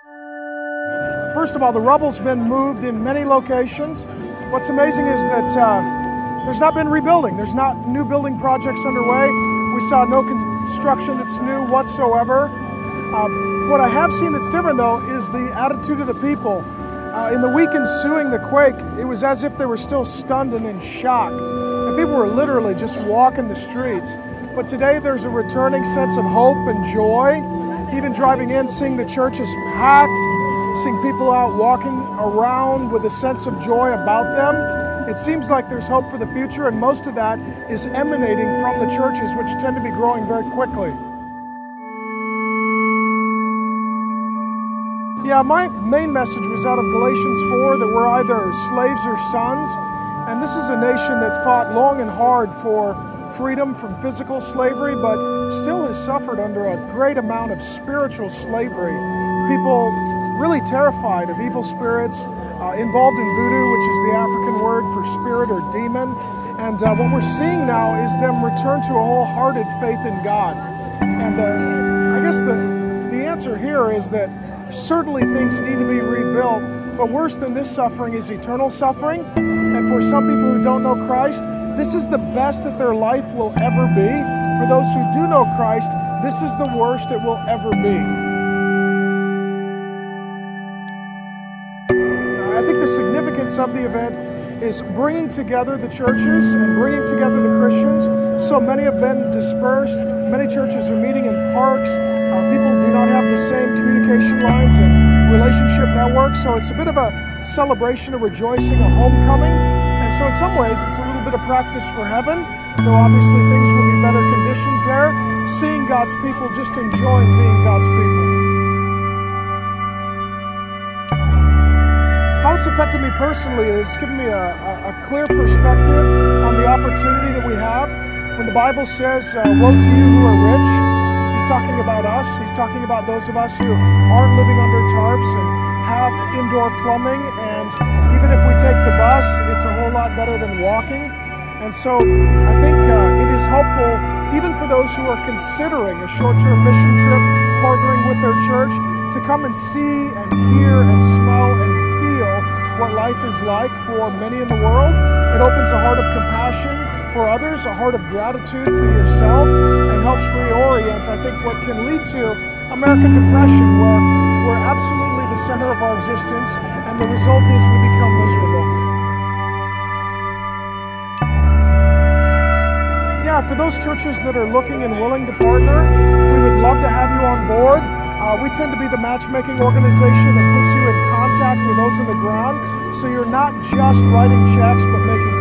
First of all, the rubble's been moved in many locations. What's amazing is that there's not been rebuilding. There's not new building projects underway. We saw no construction that's new whatsoever. What I have seen that's different, though, is the attitude of the people. In the week ensuing the quake, it was as if they were still stunned and in shock. And people were literally just walking the streets. But today there's a returning sense of hope and joy. Even driving in, seeing the church is packed, seeing people out walking around with a sense of joy about them. It seems like there's hope for the future, and most of that is emanating from the churches, which tend to be growing very quickly. Yeah, my main message was out of Galatians 4, that we're either slaves or sons. And this is a nation that fought long and hard for freedom from physical slavery, but still has suffered under a great amount of spiritual slavery. People really terrified of evil spirits, involved in voodoo, which is the African word for spirit or demon. And what we're seeing now is them return to a wholehearted faith in God. And I guess the answer here is that certainly things need to be rebuilt, but worse than this suffering is eternal suffering. And for some people who don't know Christ, this is the best that their life will ever be. For those who do know Christ, this is the worst it will ever be. I think the significance of the event is bringing together the churches and bringing together the Christians. So many have been dispersed. Many churches are meeting in parks. People do not have the same communication lines and relationship networks. So it's a bit of a celebration, a rejoicing, a homecoming. And so in some ways, it's a little bit of practice for heaven, though obviously things will be better conditions there. Seeing God's people, just enjoying being God's people. How it's affected me personally is given me a clear perspective on the opportunity that we have. When the Bible says, woe to you who are rich, He's talking about us. He's talking about those of us who aren't living under tarps and have indoor plumbing. And even if we take the bus, it's a whole lot better than walking. And so I think it is helpful, even for those who are considering a short-term mission trip, partnering with their church, to come and see and hear and smell and feel what life is like for many in the world. It opens a heart of compassion for others, a heart of gratitude for yourself, and helps reorient, I think, what can lead to American depression, where we're absolutely the center of our existence, and the result is we become miserable. Yeah, for those churches that are looking and willing to partner, we would love to have you on board. We tend to be the matchmaking organization that puts you in contact with those on the ground, so you're not just writing checks, but making